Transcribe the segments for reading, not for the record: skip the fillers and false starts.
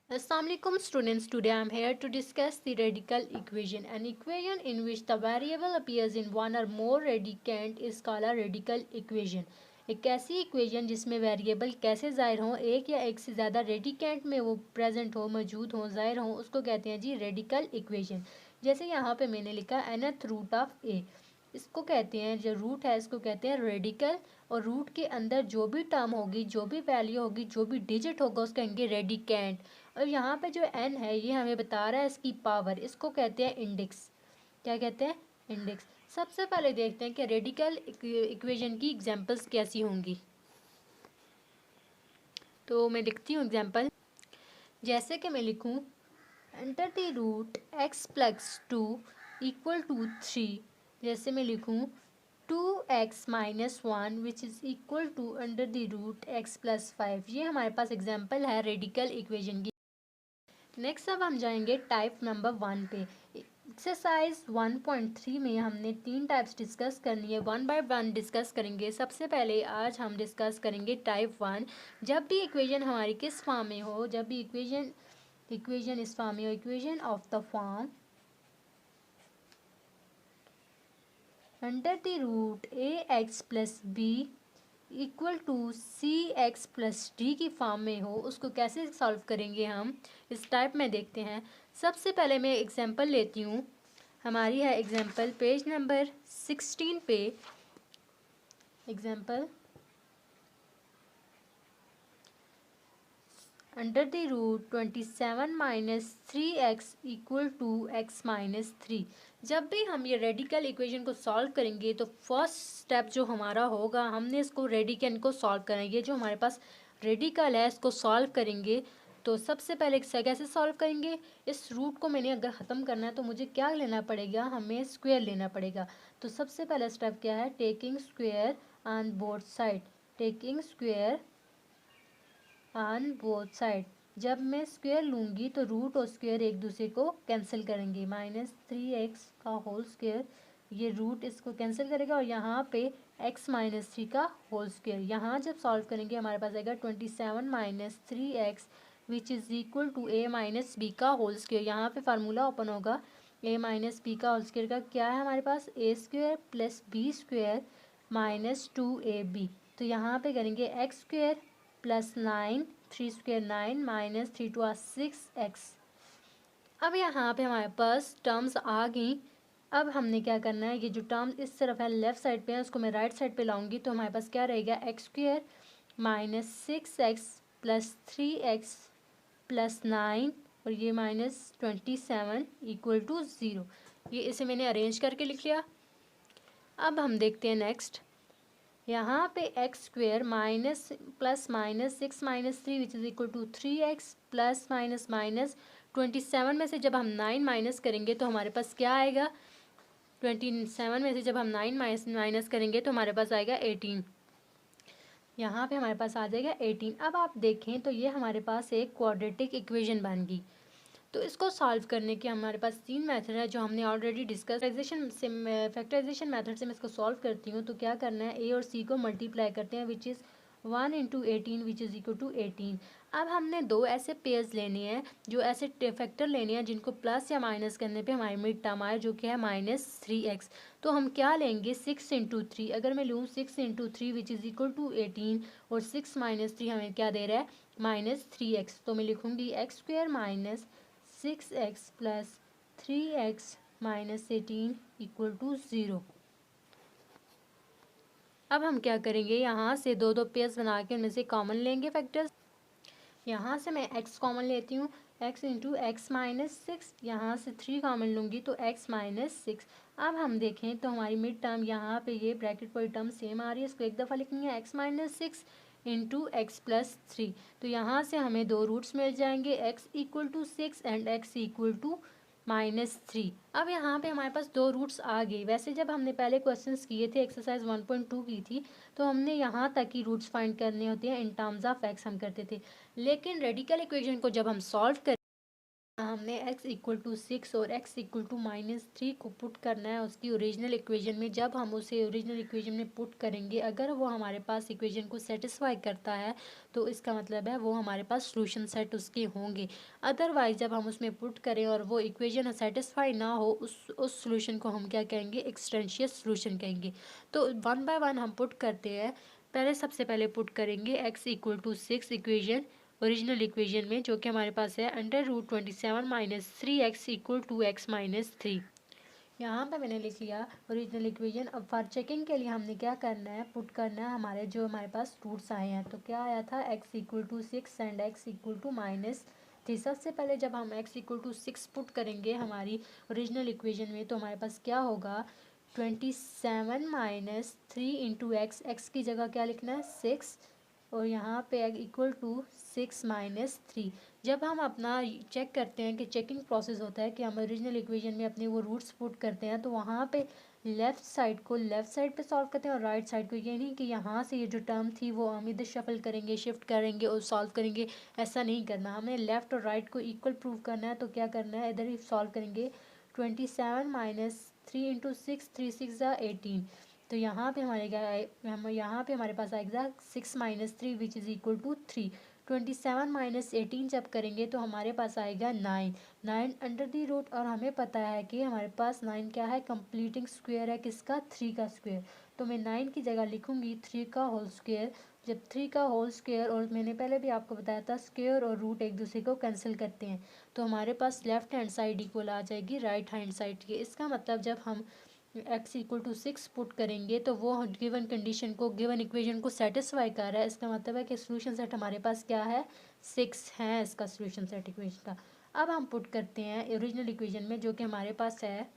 Assalamualaikum students, today I am here to discuss the radical equation. An equation in which the variable appears in one or more radicand is called a radical equation. एक ऐसी equation जिसमें variable कैसे ज़ाहिर हों, एक या एक से ज़्यादा रेडिकेंट में वो प्रेजेंट हो, मौजूद हो, ज़ाहिर हो, उसको कहते हैं जी रेडिकल इक्वेशन। जैसे यहाँ पे मैंने लिखा nth रूट ऑफ ए, इसको कहते हैं, जो रूट है इसको कहते हैं रेडिकल, और रूट के अंदर जो भी टर्म होगी, जो भी वैल्यू होगी, जो भी डिजिट होगा उसको कहेंगे रेडिकेंट। और यहाँ पे जो n है ये हमें बता रहा है इसकी पावर, इसको कहते हैं इंडेक्स। क्या कहते हैं? इंडेक्स। सबसे पहले देखते हैं कि रेडिकल इक्वेशन की एग्जांपल्स कैसी होंगी। तो मैं लिखती हूँ एग्जांपल, जैसे कि मैं लिखूँ enter the root x plus 2 equal to 3। जैसे मैं लिखूँ 2x minus 1 which is equal to under the root x plus 5। ये हमारे पास एग्जांपल है रेडिकल इक्वेशन की। नेक्स्ट अब हम जाएंगे टाइप नंबर 1 पे। एक्सरसाइज 1.3 में हमने 3 टाइप्स डिस्कस करनी है, 1 बाय 1 डिस्कस करेंगे। सबसे पहले आज हम डिस्कस करेंगे टाइप 1। जब भी इक्वेशन हमारी किस फॉर्म में हो, जब भी इक्वेशन इस फॉर्म में हो, equation of the form under the root a x plus b equal to c x plus d की फॉर्म में हो, उसको कैसे सॉल्व करेंगे हम इस टाइप में देखते हैं। सबसे पहले मैं एग्जांपल लेती हूँ, हमारी है एग्जांपल पेज नंबर 16 पे। Example under the root 27 minus 3x equal to x minus 3। जब भी हम ये रेडिकल इक्वेशन को सॉल्व करेंगे तो फर्स्ट स्टेप जो हमारा होगा, हमने इसको रेडिकल को सॉल्व करेंगे। जो हमारे पास रेडिकल है इसको सॉल्व करेंगे। तो सबसे पहले कैसे सॉल्व करेंगे, इस रूट को मैंने अगर ख़त्म करना है तो मुझे क्या लेना पड़ेगा, हमें स्क्वायर लेना पड़ेगा। तो सबसे पहला स्टेप क्या है, taking square on both side. Taking square on both side. जब मैं स्क्वायर लूँगी तो रूट और स्क्वायर एक दूसरे को कैंसिल करेंगे। माइनस 3x का होल स्क्वायर, ये रूट इसको कैंसिल करेगा, और यहाँ पे x माइनस 3 का होल स्क्वायर। यहाँ जब सॉल्व करेंगे हमारे पास आएगा 27 minus 3x which is equal to a minus B का होल स्क्वायर। यहाँ पे फार्मूला ओपन होगा, a माइनस बी का होल स्क्वायर का क्या है हमारे पास, a square plus B square minus 2ab। तो यहाँ पे करेंगे x square plus 9, 3 square 9 minus 3 two 6x। अब यहाँ पे हमारे पास टर्म्स आ गई। अब हमने क्या करना है, ये जो टर्म इस तरफ है लेफ्ट साइड पे है उसको मैं राइट साइड पे लाऊंगी। तो हमारे पास क्या रहेगा, x square minus 6x plus 3x plus 9 और ये माइनस 27 इक्वल टू 0। ये इसे मैंने अरेंज करके लिख लिया। अब हम देखते हैं नेक्स्ट, यहाँ पे x square minus plus minus 6 minus 3 which is equal to 3x plus minus minus 27 में से जब हम 9 माइनस करेंगे तो हमारे पास क्या आएगा, 27 में से जब हम 9 माइनस करेंगे तो हमारे पास आएगा 18। यहाँ पे हमारे पास आ जाएगा 18। अब आप देखें तो ये हमारे पास एक क्वाड्रेटिक इक्वेशन बन गई। तो इसको सॉल्व करने के हमारे पास 3 मेथड है जो हमने ऑलरेडी डिस्कस। फैक्टराइजेशन मेथड से मैं इसको सॉल्व करती हूँ। तो क्या करना है, ए और सी को मल्टीप्लाई करते हैं which is 1 into 18 which is equal to 18। अब हमने दो ऐसे पेयर्स लेने हैं, जो ऐसे फैक्टर लेने हैं जिनको प्लस या माइनस करने पे हमारे मिड टर्म आए, जो कि है माइनस 3x। तो हम क्या लेंगे, 6 इंटू 3। अगर मैं लूँ 6 into 3 which is equal to 18, और 6 माइनस 3 हमें क्या दे रहा है, माइनस 3x। तो मैं लिखूँगी x square minus 6x plus 3x minus 18 equal to 0। अब हम क्या करेंगे, यहाँ से दो दो पेयर्स बना के उनमें से कॉमन लेंगे फैक्टर्स। यहाँ से मैं x कॉमन लेती हूँ, x इंटू एक्स माइनस 6। यहाँ से 3 कॉमन लूँगी तो x माइनस 6। अब हम देखें तो हमारी मिड टर्म यहाँ पे ये ब्रैकेट वाली टर्म सेम आ रही है, इसको एक दफ़ा लिखेंगे x minus 6 into x plus 3। तो यहाँ से हमें दो रूट्स मिल जाएंगे, x equal to 6 and x equal to minus 3। अब यहाँ पे हमारे पास दो रूट्स आ गए। वैसे जब हमने पहले क्वेश्चंस किए थे, एक्सरसाइज 1.2 की थी, तो हमने यहाँ तक ही रूट्स फाइंड करने होते हैं, इन टर्म्स ऑफ एक्स हम करते थे। लेकिन रेडिकल इक्वेशन को जब हम सॉल्व कर, हमने हमने x इक्वल टू 6 और x इक्वल टू -3 को पुट करना है उसकी ओरिजिनल इक्वेशन में। जब हम उसे ओरिजिनल इक्वेशन में पुट करेंगे, अगर वो हमारे पास इक्वेशन को सेटिस्फाई करता है तो इसका मतलब है वो हमारे पास सॉल्यूशन सेट उसके होंगे। अदरवाइज जब हम उसमें पुट करें और वो इक्वेशन सेटिस्फाई ना हो, उस सॉल्यूशन को हम क्या कहेंगे, एक्सटेंशियस सॉल्यूशन कहेंगे। तो वन बाय वन हम पुट करते हैं। सबसे पहले पुट करेंगे x equal to 6 equation original equation में, जो कि हमारे पास है √27 - 3x इक्वल टू x - 3। यहाँ पे मैंने लिख लिया ओरिजिनल इक्वेशन। अब फॉर चेकिंग के लिए हमने क्या करना है, पुट करना है हमारे पास रूट्स आए हैं। तो क्या आया था, x equal to 6 and x equal to -3। सबसे पहले जब हम x इक्वल टू 6 पुट करेंगे हमारी ओरिजिनल इक्वेशन में, तो हमारे पास क्या होगा, 27 - 3 इंटू एक्स की जगह क्या लिखना है, 6, और यहाँ पे इक्वल टू 6 - 3। जब हम अपना चेक करते हैं कि चेकिंग प्रोसेस होता है कि हम ओरिजिनल इक्वेशन में अपने वो रूट्स पुट करते हैं, तो वहाँ पे लेफ़्ट साइड को लेफ़्ट साइड पे सॉल्व करते हैं और राइट साइड को, ये नहीं कि यहाँ से ये जो टर्म थी वो हम इधर शफल करेंगे, शिफ्ट करेंगे और सॉल्व करेंगे। ऐसा नहीं करना, हमें लेफ़्ट और राइट को इक्वल प्रूव करना है। तो क्या करना है, इधर ही सॉल्व करेंगे। 27 - 3 इंटू 6, 3 6 18। तो यहाँ पे हमारे पास आएगा 6 - 3 विच इज़ इक्वल टू 3। 27 - 18 जब करेंगे तो हमारे पास आएगा 9 अंडर दी रूट। और हमें पता है कि हमारे पास 9 क्या है, कंप्लीटिंग स्क्वायर है किसका, 3 का स्क्वायर। तो मैं 9 की जगह लिखूंगी 3 का होल स्क्वायर। जब 3 का होल स्क्वायर, और मैंने पहले भी आपको बताया था स्क्वायर और रूट एक दूसरे को कैंसिल करते हैं, तो हमारे पास लेफ्ट हैंड साइड इक्वल आ जाएगी राइट हैंड साइड की। इसका मतलब जब हम x इक्वल टू 6 पुट करेंगे तो वो गिवन कंडीशन को, गिवन इक्वेशन को सेटिस्फाई कर रहा है। इसका मतलब है कि सोल्यूशन सेट हमारे पास क्या है, 6 है इसका सोल्यूशन सेट इक्वेशन का। अब हम पुट करते हैं ओरिजिनल इक्वेशन में, जो कि हमारे पास है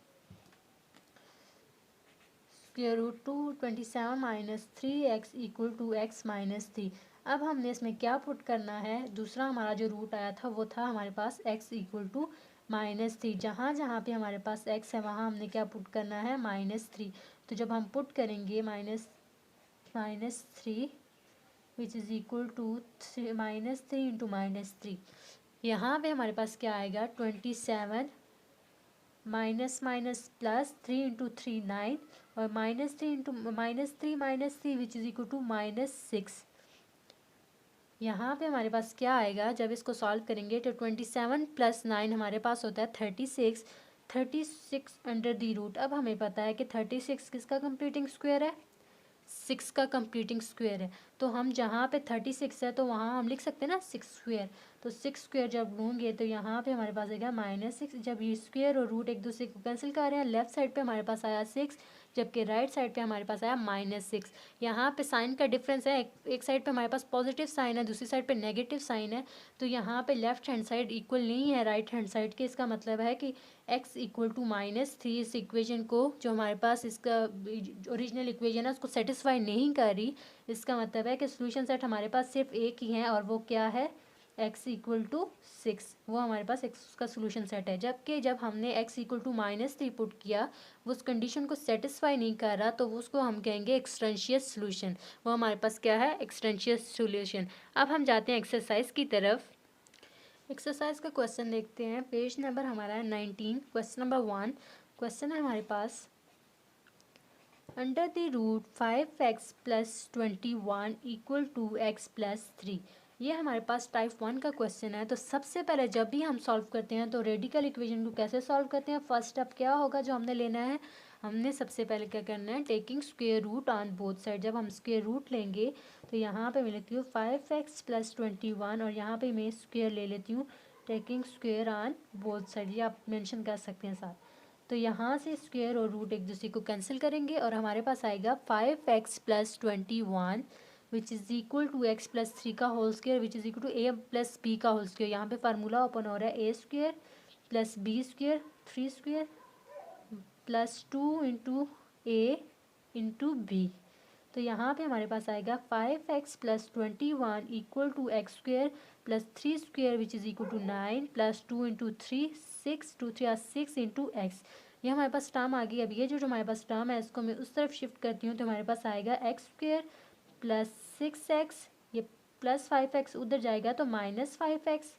square root 27 - 3x equal to x - 3। अब हमने इसमें क्या पुट करना है, दूसरा हमारा जो रूट आया था वो था हमारे पास x इक्वल टू -3। जहाँ जहाँ पे हमारे पास x है वहाँ हमने क्या पुट करना है, -3। तो जब हम पुट करेंगे -3 which is equal to -3 into -3, यहाँ पे हमारे पास क्या आएगा, 27 माइनस माइनस प्लस 3 इंटू 3 9, और -3 विच इज़ इक्वल टू -6। यहाँ पे हमारे पास क्या आएगा, जब इसको सॉल्व करेंगे तो 27 + 9 हमारे पास होता है 36 अंडर दी रूट। अब हमें पता है कि 36 किसका कंप्लीटिंग स्क्वायर है, 6 का कंप्लीटिंग स्क्वायर है। तो हम जहाँ पे 36 है तो वहाँ हम लिख सकते हैं ना 6 स्क्वायर। तो 6 स्क्वायर जब लूँगे तो यहाँ पे हमारे पास आएगा -6। जब ये स्क्वायर और रूट एक दूसरे को कैंसिल कर रहे हैं, लेफ्ट साइड पे हमारे पास आया 6, जबकि राइट साइड पे हमारे पास आया -6। यहाँ पे साइन का डिफरेंस है, एक साइड पे हमारे पास पॉजिटिव साइन है, दूसरी साइड पे नेगेटिव साइन है। तो यहाँ पे लेफ्ट हैंड साइड इक्वल नहीं है राइट हैंड साइड के। इसका मतलब है कि x इक्वल टू -3 इस इक्वेशन को, जो हमारे पास इसका ओरिजिनल इक्वेशन है, उसको सेटिस्फाई नहीं कर रही। इसका मतलब है कि सोल्यूशन सेट हमारे पास सिर्फ एक ही है, और वो क्या है, x इक्वल टू 6। वो हमारे पास x का सोल्यूशन सेट है। जबकि जब हमने x इक्वल टू -3 पुट किया, वो उस कंडीशन को सेटिस्फाई नहीं कर रहा, तो उसको हम कहेंगे एक्सटेंशियस सोल्यूशन। वो हमारे पास क्या है, एक्सटेंशियस सोल्यूशन। अब हम जाते हैं एक्सरसाइज की तरफ। एक्सरसाइज का क्वेश्चन देखते हैं। पेज नंबर हमारा है 19, क्वेश्चन नंबर 1। क्वेश्चन है हमारे पास, under the root 5x + 21 equal to x + 3। ये हमारे पास टाइप 1 का क्वेश्चन है। तो सबसे पहले जब भी हम सॉल्व करते हैं तो रेडिकल इक्वेशन को कैसे सॉल्व करते हैं, फर्स्ट स्टेप क्या होगा जो हमने लेना है, हमने सबसे पहले क्या करना है, taking square root on both side. जब हम स्क्वायर रूट लेंगे तो यहाँ पे मैं लेती हूँ 5x + 21, और यहाँ पे मैं स्क्वायर ले लेती हूँ taking square on both side. ये आप मेंशन कर सकते हैं साथ। तो यहाँ से स्क्वायर और रूट एक दूसरे को कैंसिल करेंगे और हमारे पास आएगा 5x + 21 which is equal to x + 3 का whole square which is equal to a + b का होल स्क्वायर। यहाँ पे फार्मूला ओपन हो रहा है, a square + b square 3 square + 2 into a into b। तो यहाँ पे हमारे पास आएगा 5x + 21 equal to x square + 3 square which is equal to 9 + 2 into 3 6 2 3 6 into x। ये हमारे पास टर्म आ गई। अब ये जो हमारे पास टर्म है इसको मैं उस तरफ शिफ्ट करती हूँ, तो हमारे पास आएगा x स्क्वायर + 6x, ये +5x उधर जाएगा तो -5x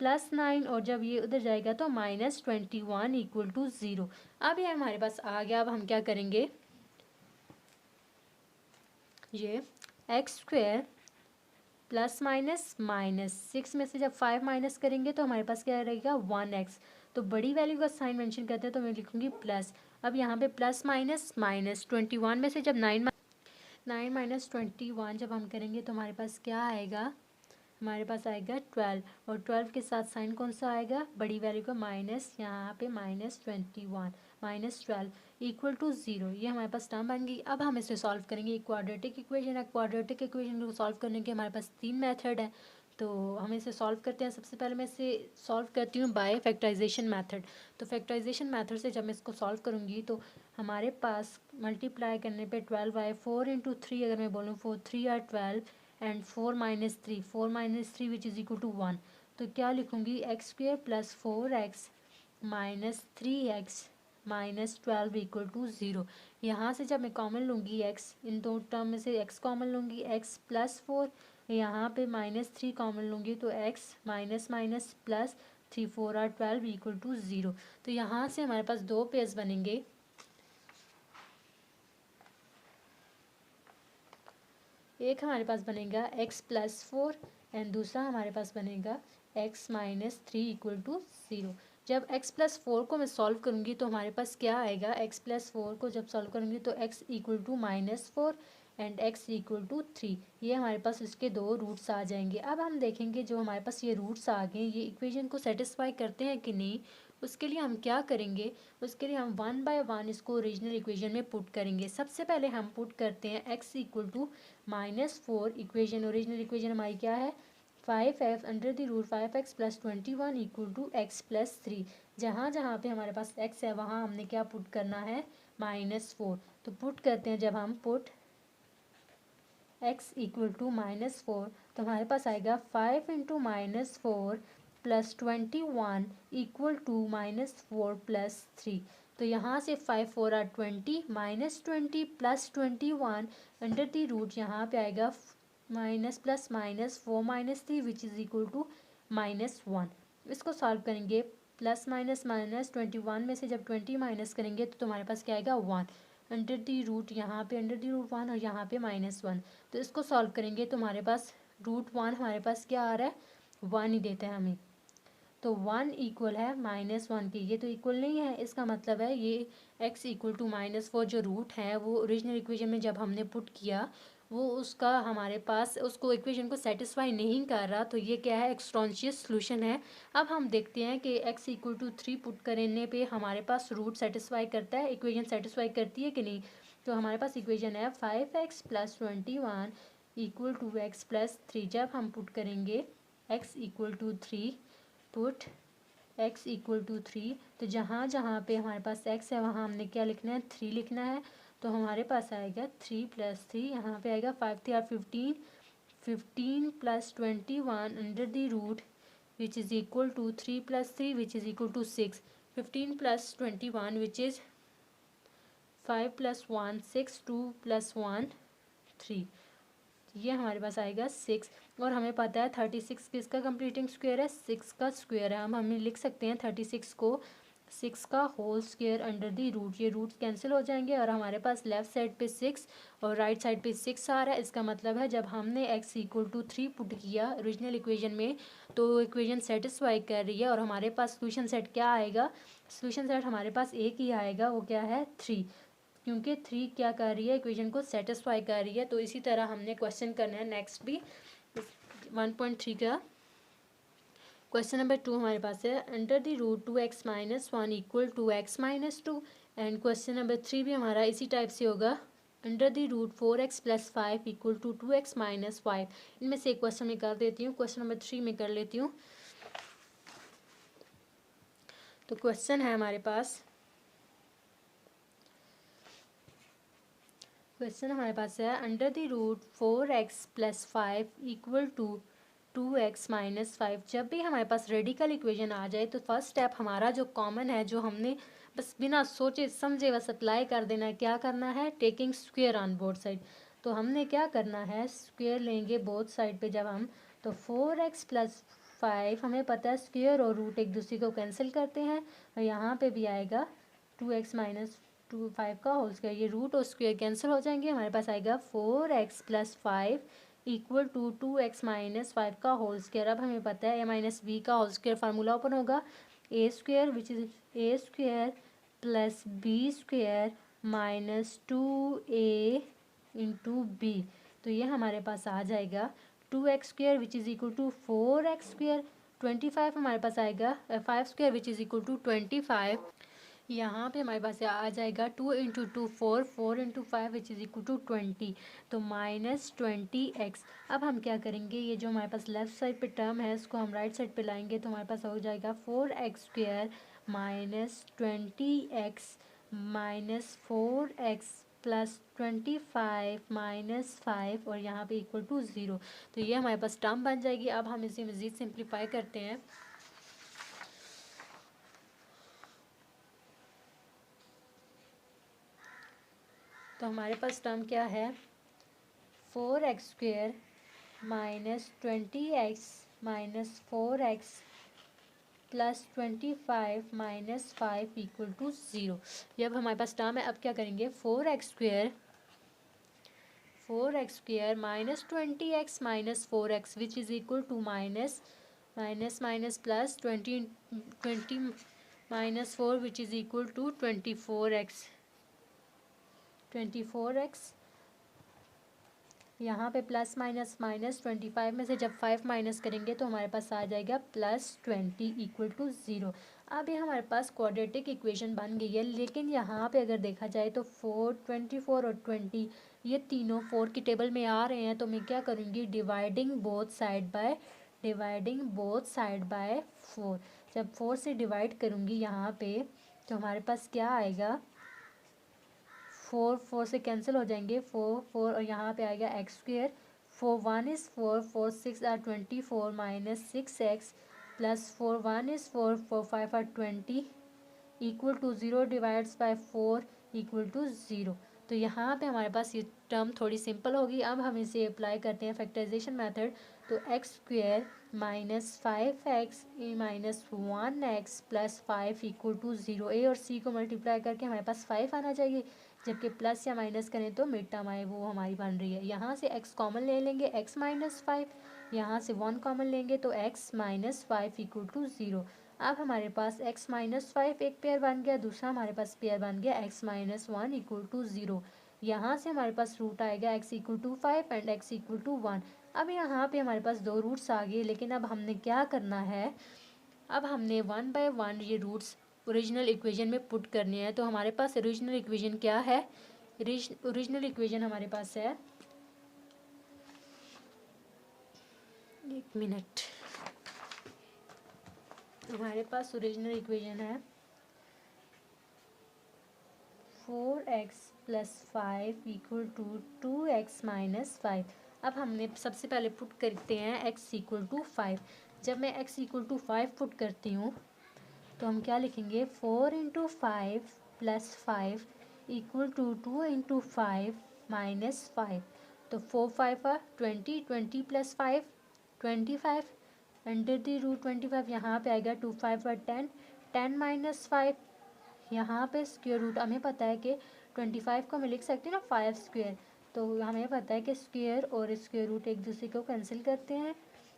+9 और जब ये उधर जाएगा तो -21 इक्वल टू 0। अब ये हमारे पास आ गया। अब हम क्या करेंगे, ये x² प्लस माइनस माइनस 6 में से जब 5 माइनस करेंगे तो हमारे पास क्या रहेगा 1x। तो बड़ी वैल्यू का साइन मेंशन करते हैं तो मैं लिखूंगी प्लस। अब यहाँ पे प्लस माइनस माइनस 21 में से जब 9 माइनस 21 जब हम करेंगे तो हमारे पास क्या आएगा, हमारे पास आएगा 12 और 12 के साथ साइन कौन सा आएगा, बड़ी वैल्यू का माइनस, यहाँ पे -21 -12 इक्वल टू 0। ये हमारे पास टर्म बन गई। अब हम इसे सॉल्व करेंगे। क्वाड्रेटिक इक्वेशन है, क्वाड्रेटिक इक्वेशन को सॉल्व करने के हमारे पास 3 मेथड है। तो हम इसे सॉल्व करते हैं। सबसे पहले मैं इसे सॉल्व करती हूँ बाय फैक्टराइजेशन मेथड। तो फैक्टराइजेशन मेथड से जब मैं इसको सॉल्व करूँगी तो हमारे पास मल्टीप्लाई करने पे 12/4 इंटू 3, अगर मैं बोलूँ 4 3 are 12 and 4 minus 3 which is equal to 1। तो क्या लिखूँगी, x² plus 4x minus 3x minus 12 equal to 0। यहाँ से जब मैं कॉमन लूँगी x, इन दो टर्म में से x कॉमन लूँगी, x प्लस 4, यहाँ पे -3 कॉमन लूँगी तो x minus minus plus 3 4 are 12 equal to 0। तो यहाँ से हमारे पास दो पेयर्स बनेंगे। एक हमारे पास बनेगा x प्लस 4 एंड दूसरा हमारे पास बनेगा x माइनस 3 इक्वल टू 0। जब x प्लस 4 को मैं सॉल्व करूँगी तो हमारे पास क्या आएगा, x प्लस 4 को जब सॉल्व करूँगी तो x equal to -4 and x equal to 3। ये हमारे पास इसके दो रूट्स आ जाएंगे। अब हम देखेंगे जो हमारे पास ये रूट्स आ गए ये इक्वेशन को सेटिस्फाई करते हैं कि नहीं। उसके लिए हम क्या करेंगे, उसके लिए हम 1 बाय 1 इसको ओरिजिनल इक्वेशन में पुट करेंगे। सबसे पहले हम पुट करते हैं x equal to -4, equation original equation हमारी क्या है 5f under the root 5x plus 21 equal to x plus 3। जहाँ जहाँ पे हमारे पास x है वहाँ हमने क्या पुट करना है -4। तो पुट करते हैं, जब हम पुट x इक्वल टू -4 तो हमारे पास आएगा 5 into -4 plus 21 equal to -4 plus 3। तो यहाँ से 5 4 are 20 -20 plus 21 under the root, यहाँ पे आएगा minus plus minus 4 minus 3 which is equal to -1। इसको सॉल्व करेंगे। प्लस माइनस माइनस 21 में से जब 20 माइनस करेंगे तो तुम्हारे पास क्या आएगा 1 अंडर दी रूट, यहाँ पे अंडर दी रूट 1 और यहाँ पे -1। तो इसको सॉल्व करेंगे तो हमारे पास √1 हमारे पास क्या आ रहा है 1 ही देता है हमें। तो 1 इक्वल है -1 की, ये तो इक्वल नहीं है। इसका मतलब है ये x इक्वल टू -4 जो रूट है वो ओरिजिनल इक्वेशन में जब हमने पुट किया वो उसका हमारे पास उसको इक्वेशन को सेटिस्फाई नहीं कर रहा। तो ये क्या है, एक्सट्रांशियस सॉल्यूशन है। अब हम देखते हैं कि x इक्वल टू 3 पुट करने पे हमारे पास रूट सेटिस्फाई करता है, इक्वेशन सेटिस्फाई करती है कि नहीं। तो हमारे पास इक्वेशन है 5x plus 21 equal to x plus 3। जब हम पुट करेंगे x equal to 3, put x equal to 3, तो जहाँ जहाँ पे हमारे पास x है वहाँ हमने क्या लिखना है 3 लिखना है। तो हमारे पास आएगा 3 प्लस 3, यहाँ पे आएगा 5 3 15, 15 plus 21 under the root which is equal to 3 plus 3 which is equal to 6, 15 plus 21 which is 5 plus 1 6, 2 plus 1 3। ये हमारे पास आएगा 6 और हमें पता है 36 किसका कंप्लीटिंग स्क्वायर है 6 का स्क्वायर है। हम लिख सकते हैं 36 को 6 का whole square under the root. ये रूट्स कैंसिल हो जाएंगे और हमारे पास लेफ्ट साइड पे 6 और राइट साइड पे 6 आ रहा है। इसका मतलब है जब हमने x इक्वल टू 3 पुट किया ओरिजिनल इक्वेशन में तो इक्वेशन सेटिस्फाई कर रही है और हमारे पास सोल्यूशन सेट क्या आएगा, सोल्यूशन सेट हमारे पास एक ही आएगा, वो क्या है 3, क्योंकि 3 क्या कर रही है इक्वेशन को सेटिस्फाई कर रही है। तो इसी तरह हमने क्वेश्चन करना है नेक्स्ट भी 1.3 का। क्वेश्चन नंबर 2 हमारे पास है under the root 2x minus 1 equal to x minus 2। And question number 3 भी हमारा इसी टाइप से होगा under the root 4x plus 5 equal to 2x minus 5। इनमें से एक क्वेश्चन मैं कर देती हूँ, क्वेश्चन नंबर 3 में कर लेती हूँ। तो क्वेश्चन है हमारे पास, क्वेश्चन हमारे पास है under the root 4x plus 5 equal to 2x minus 5। जब भी हमारे पास रेडिकल इक्वेशन आ जाए तो फर्स्ट स्टेप हमारा जो कॉमन है, जो हमने बस बिना सोचे समझे बस अप्लाई कर देना है, क्या करना है taking square on both side. तो हमने क्या करना है स्क्वायर लेंगे बोथ साइड पे जब हम, तो 4x प्लस 5 हमें पता है स्क्वायर और रूट एक दूसरे को कैंसिल करते हैं और यहाँ पे भी आएगा 2x माइनस 5 का होल स्क्वायर, ये रूट और स्क्वायर कैंसिल हो जाएंगे, हमारे पास आएगा 4x plus 5 equal to 2x minus 5 का होल स्क्वायर। अब हमें पता है a माइनस बी का होल स्क्वायर फार्मूला ओपन होगा, A square which is A square plus B square minus 2a into B. तो ये हमारे पास आ जाएगा 2x square which is equal to 4x square, 25 हमारे पास आएगा 5 square which is equal to 25। यहाँ पे हमारे पास आ जाएगा 2 into 2 4, 4 into 5 which is equal to 20, तो माइनस 20x। अब हम क्या करेंगे, ये जो हमारे पास लेफ्ट साइड पे टर्म है इसको हम राइट साइड पे लाएंगे तो हमारे पास हो जाएगा 4x square minus 20x minus 4x plus 25 minus 5 और यहाँ पे इक्वल टू 0। तो ये हमारे पास टर्म बन जाएगी। अब हम इसे मज़ीद सिंप्लीफाई करते हैं। तो हमारे पास टर्म क्या है, 4x square minus 20x minus 4x plus 25 minus 5 equal to 0। ये अब हमारे पास टर्म है। अब क्या करेंगे, 4x square minus 20x minus 4x which is equal to minus minus minus plus 20 minus 4 which is equal to 24x यहाँ पे plus minus minus 25 में से जब 5 माइनस करेंगे तो हमारे पास आ जाएगा प्लस 20 इक्वल टू 0। अब ये हमारे पास क्वाड्रेटिक इक्वेशन बन गई है, लेकिन यहाँ पे अगर देखा जाए तो 4, 24 और 20 ये तीनों 4 की टेबल में आ रहे हैं, तो मैं क्या करूँगी, डिवाइडिंग बोथ साइड बाय 4। जब 4 से डिवाइड करूँगी यहाँ पे तो हमारे पास क्या आएगा, 4 से कैंसिल हो जाएंगे, 4 और यहाँ पे आएगा x square, 4 1 is 4, 4 6 are 24 minus 6x plus 4 1 is 4, 4 5 are 20 equal to 0 divides by 4 equal to 0। तो यहाँ पे हमारे पास ये टर्म थोड़ी सिंपल होगी। अब हम इसे अप्लाई करते हैं फैक्टराइजेशन मेथड। तो x square minus 5x minus 1x plus 5 equal to 0। ए और सी को मल्टीप्लाई करके हमारे पास 5 आना चाहिए, जबकि प्लस या माइनस करें तो मिड टर्म आए वो हमारी बन रही है। यहाँ से x कॉमन ले लेंगे, x माइनस 5, यहाँ से 1 कॉमन लेंगे तो x माइनस 5 इक्वल टू 0। अब हमारे पास x माइनस 5 एक पेयर बन गया, दूसरा हमारे पास पेयर बन गया x माइनस 1 इक्वल टू 0। यहाँ से हमारे पास रूट आएगा x equal to 5 and x equal to 1। अब यहाँ पे हमारे पास दो रूट्स आ गए, लेकिन अब हमने क्या करना है, अब हमने 1 बाय 1 ये रूट्स ओरिजिनल इक्वेशन में पुट करने हैं। तो हमारे पास ओरिजिनल इक्वेशन क्या है, ओरिजिनल इक्वेशन हमारे पास है, एक मिनट, हमारे पास ओरिजिनल इक्वेशन है 4x plus 5 equal to 2x minus 5। अब हमने सबसे पहले पुट करते हैं x इक्वल टू 5। जब मैं x इक्वल टू 5 पुट करती हूँ तो हम क्या लिखेंगे, 4 into 5 plus 5 equal to 2 into 5 minus 5। तो 4 5 20, 20 प्लस 5 25 अंडर द रूट 25। यहाँ पे आएगा 2 5 10, 10 माइनस 5, यहाँ पे स्क्वायर रूट हमें पता है कि 25 को हम लिख सकते हैं ना 5 स्क्वायर, तो हमें पता है कि स्क्वायर और स्क्वायर रूट एक दूसरे को कैंसिल करते हैं।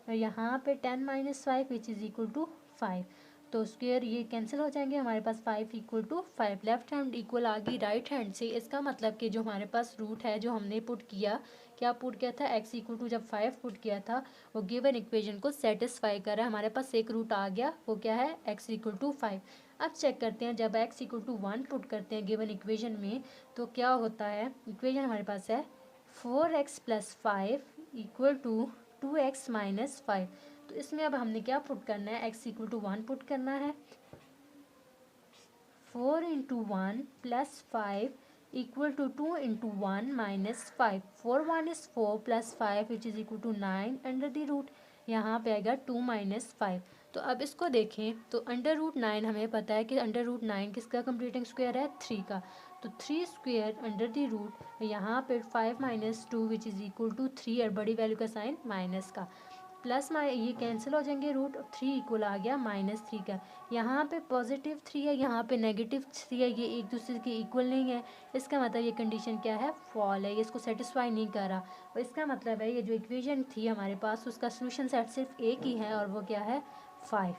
और यहाँ पे 10 minus 5 which is equal to 5, तो स्क्वायर ये कैंसिल हो जाएंगे, हमारे पास 5 equal to 5। Left hand equal आ गई राइट हैंड से। इसका मतलब कि जो हमारे पास रूट है जो हमने पुट किया, क्या पुट किया था, x इक्वल टू जब 5 पुट किया था वो गिवन इक्वेशन को सेटिस्फाई कर रहा है। हमारे पास एक रूट आ गया, वो क्या है, x इक्वल टू 5। अब चेक करते हैं, जब x इक्वल टू 1 पुट करते हैं गिवन इक्वेशन में तो क्या होता है। इक्वेशन हमारे पास है 4x plus 5 equal to 2x minus 5। तो इसमें अब हमने क्या पुट करना है, x इक्वल टू 1 पुट करना है, 4 into 1 plus 5 equal to 2 into 1 minus 5। 4 1 is 4 plus 5 which is equal to 9 under the root, यहाँ पे आएगा 2 माइनस 5। तो अब इसको देखें तो अंडर रूट 9 हमें पता है कि अंडर रूट 9 किसका कंप्लीटिंग स्क्वायर है, 3 का। तो 3 स्क्वायर अंडर द रूट, यहाँ पे 5 minus 2 which is equal to 3 और बड़ी वैल्यू का साइन माइनस का। प्लस ये कैंसिल हो जाएंगे, रूट 3 इक्वल आ गया -3 का। यहाँ पे पॉजिटिव 3 है, यहाँ पे नेगेटिव 3 है, ये एक दूसरे के इक्वल नहीं है। इसका मतलब ये कंडीशन क्या है, फॉल है, ये इसको सेटिस्फाई नहीं कर रहा। और इसका मतलब है ये जो इक्वेशन थी हमारे पास उसका सोल्यूशन सेट सिर्फ एक ही है और वो क्या है 5।